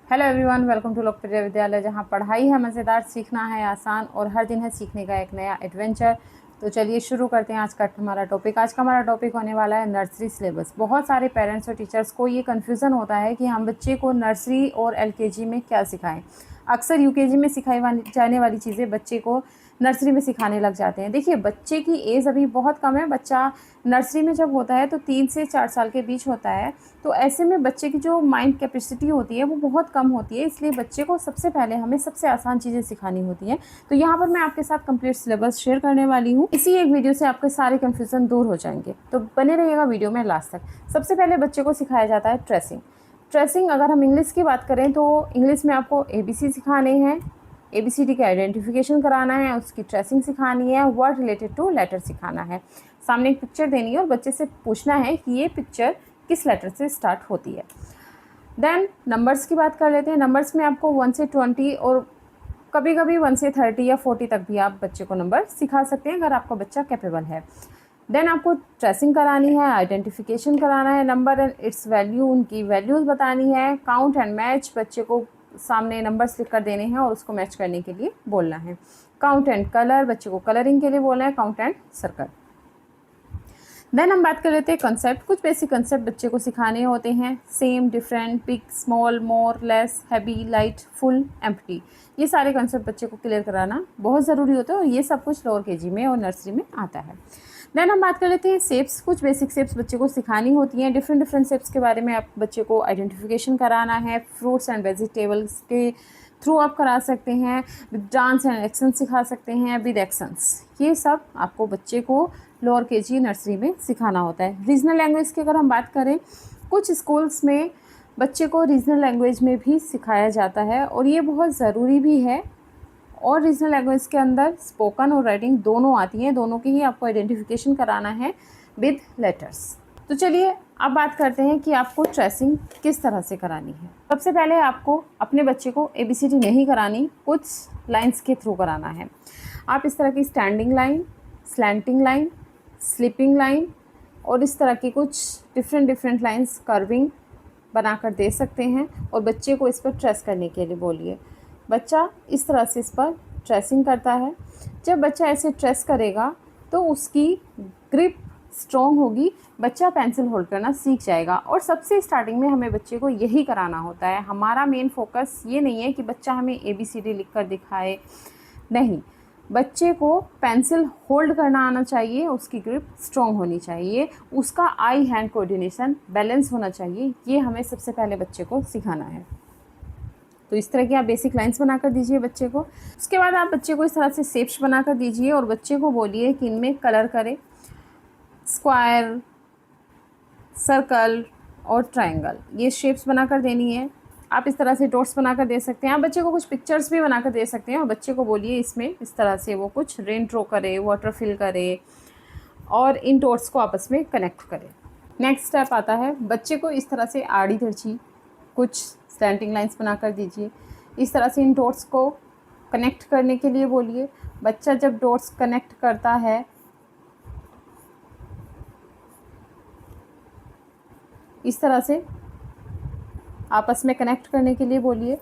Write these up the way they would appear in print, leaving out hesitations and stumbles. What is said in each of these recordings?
Hello everyone, welcome to लोकप्रिय विद्यालय, जहां पढ़ाई है मज़ेदार, सीखना है आसान और हर दिन है सीखने का एक नया एडवेंचर। तो चलिए शुरू करते हैं आज का हमारा टॉपिक। आज का हमारा टॉपिक होने वाला है नर्सरी सिलेबस। बहुत सारे पेरेंट्स और टीचर्स को ये कन्फ्यूज़न होता है कि हम बच्चे को नर्सरी और एलकेजी में क्या सिखाएं। अक्सर यूकेजी में सिखाई जाने वाली चीज़ें बच्चे को नर्सरी में सिखाने लग जाते हैं। देखिए, बच्चे की एज अभी बहुत कम है। बच्चा नर्सरी में जब होता है तो 3 से 4 साल के बीच होता है। तो ऐसे में बच्चे की जो माइंड कैपेसिटी होती है वो बहुत कम होती है, इसलिए बच्चे को सबसे पहले हमें सबसे आसान चीज़ें सिखानी होती हैं। तो यहाँ पर मैं आपके साथ कंप्लीट सिलेबस शेयर करने वाली हूँ। इसी एक वीडियो से आपके सारे कन्फ्यूज़न दूर हो जाएंगे, तो बने रहिएगा वीडियो में लास्ट तक। सबसे पहले बच्चे को सिखाया जाता है ट्रेसिंग। ट्रेसिंग अगर हम इंग्लिश की बात करें तो इंग्लिश में आपको ABC सिखाने हैं, ABCD का आइडेंटिफिकेशन कराना है, उसकी ट्रेसिंग सिखानी है, वर्ड रिलेटेड टू लेटर सिखाना है। सामने एक पिक्चर देनी है और बच्चे से पूछना है कि ये पिक्चर किस लेटर से स्टार्ट होती है। देन नंबर्स की बात कर लेते हैं। नंबर्स में आपको 1 से 20 और कभी कभी 1 से 30 या 40 तक भी आप बच्चे को नंबर सिखा सकते हैं अगर आपका बच्चा कैपेबल है। देन आपको ट्रेसिंग करानी है, आइडेंटिफिकेशन कराना है, नंबर एंड इट्स वैल्यू, उनकी वैल्यूज़ बतानी है, काउंट एंड मैच, बच्चे को सामने नंबर्स लिख कर देने हैं और उसको मैच करने के लिए बोलना है। काउंट एंड कलर, बच्चे को कलरिंग के लिए बोलना है, काउंट एंड सर्कल। देन हम बात कर लेते हैं कंसेप्ट। कुछ बेसिक कंसेप्ट बच्चे को सिखाने होते हैं। Same, different, big, small, more, less, heavy, light, full, empty. ये सारे कंसेप्ट बच्चे को क्लियर कराना बहुत ज़रूरी होता है और ये सब कुछ लोअर केजी में और नर्सरी में आता है। देन हम बात कर लेते हैं शेप्स। कुछ बेसिक शेप्स बच्चे को सिखानी होती हैं। डिफरेंट डिफरेंट शेप्स के बारे में आप बच्चे को आइडेंटिफिकेशन कराना है। फ्रूट्स एंड वेजिटेबल्स के थ्रू आप करा सकते हैं। विद डांस एंड एक्शन सिखा सकते हैं, विद एक्शंस। ये सब आपको बच्चे को लोअर केजी नर्सरी में सिखाना होता है। रीजनल लैंग्वेज की अगर हम बात करें, कुछ स्कूल्स में बच्चे को रीजनल लैंग्वेज में भी सिखाया जाता है और ये बहुत ज़रूरी भी है। और रीजनल लैंग्वेज के अंदर स्पोकन और राइटिंग दोनों आती हैं, दोनों की ही आपको आइडेंटिफिकेशन कराना है विद लेटर्स। तो चलिए अब बात करते हैं कि आपको ट्रेसिंग किस तरह से करानी है। सबसे पहले आपको अपने बच्चे को ABCD नहीं करानी, कुछ लाइंस के थ्रू कराना है। आप इस तरह की standing line, slanting line, slipping line और इस तरह की कुछ डिफरेंट लाइंस कर्विंग बनाकर दे सकते हैं और बच्चे को इस पर ट्रेस करने के लिए बोलिए। बच्चा इस तरह से इस पर ट्रेसिंग करता है। जब बच्चा ऐसे ट्रेस करेगा तो उसकी ग्रिप स्ट्रॉन्ग होगी, बच्चा पेंसिल होल्ड करना सीख जाएगा। और सबसे स्टार्टिंग में हमें बच्चे को यही कराना होता है। हमारा मेन फोकस ये नहीं है कि बच्चा हमें ABCD लिख कर दिखाए, नहीं, बच्चे को पेंसिल होल्ड करना आना चाहिए, उसकी ग्रिप स्ट्रॉन्ग होनी चाहिए, उसका आई हैंड कोऑर्डिनेशन बैलेंस होना चाहिए। ये हमें सबसे पहले बच्चे को सिखाना है। तो इस तरह की आप बेसिक लाइंस बनाकर दीजिए बच्चे को। उसके बाद आप बच्चे को इस तरह से शेप्स बनाकर दीजिए और बच्चे को बोलिए कि इनमें कलर करे। स्क्वायर, सर्कल और ट्रायंगल, ये शेप्स बनाकर देनी है। आप इस तरह से डॉट्स बनाकर दे सकते हैं। आप बच्चे को कुछ पिक्चर्स भी बनाकर दे सकते हैं और बच्चे को बोलिए इसमें इस तरह से वो कुछ रेन ड्रॉ करे, वाटर फिल करे और इन डॉट्स को आपस में कनेक्ट करे। नेक्स्ट स्टेप आता है, बच्चे को इस तरह से आड़ी तिरछी कुछ स्लैंटिंग लाइंस बनाकर दीजिए। इस तरह से इन डॉट्स को कनेक्ट करने के लिए बोलिए। बच्चा जब डॉट्स कनेक्ट करता है, इस तरह से आपस में कनेक्ट करने के लिए बोलिए।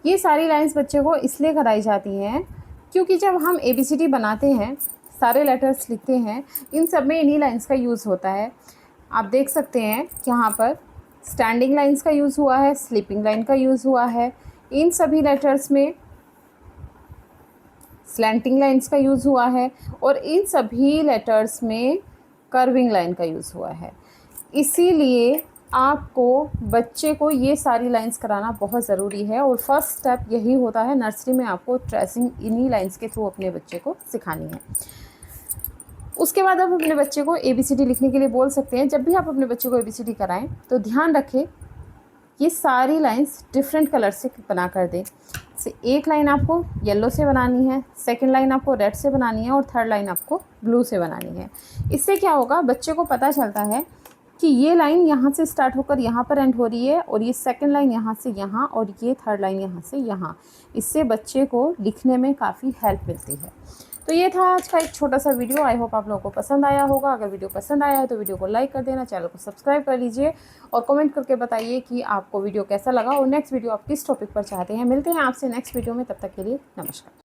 ये सारी लाइंस बच्चे को इसलिए कराई जाती हैं क्योंकि जब हम ABCD बनाते हैं, सारे लेटर्स लिखते हैं, इन सब में इन्हीं लाइंस का यूज़ होता है। आप देख सकते हैं कि यहाँ पर स्टैंडिंग लाइंस का यूज़ हुआ है, स्लीपिंग लाइन का यूज़ हुआ है, इन सभी लेटर्स में स्लैंटिंग लाइंस का यूज़ हुआ है और इन सभी लेटर्स में कर्विंग लाइन का यूज़ हुआ है। इसीलिए आपको बच्चे को ये सारी लाइंस कराना बहुत ज़रूरी है और फर्स्ट स्टेप यही होता है। नर्सरी में आपको ट्रेसिंग इन्हीं लाइंस के थ्रू अपने बच्चे को सिखानी है। उसके बाद आप अपने बच्चे को ABCD लिखने के लिए बोल सकते हैं। जब भी आप अपने बच्चे को ABCD कराएं तो ध्यान रखें ये सारी लाइंस डिफरेंट कलर से बना कर दें। से एक लाइन आपको येलो से बनानी है, सेकंड लाइन आपको रेड से बनानी है और थर्ड लाइन आपको ब्लू से बनानी है। इससे क्या होगा, बच्चे को पता चलता है कि ये लाइन यहाँ से स्टार्ट होकर यहाँ पर एंड हो रही है और ये सेकंड लाइन यहाँ से यहाँ और ये थर्ड लाइन यहाँ से यहाँ। इससे बच्चे को लिखने में काफ़ी हेल्प मिलती है। तो ये था आज का एक छोटा सा वीडियो। आई होप आप लोगों को पसंद आया होगा। अगर वीडियो पसंद आया है तो वीडियो को लाइक कर देना, चैनल को सब्सक्राइब कर लीजिए और कमेंट करके बताइए कि आपको वीडियो कैसा लगा और नेक्स्ट वीडियो आप किस टॉपिक पर चाहते हैं। मिलते हैं आपसे नेक्स्ट वीडियो में, तब तक के लिए नमस्कार।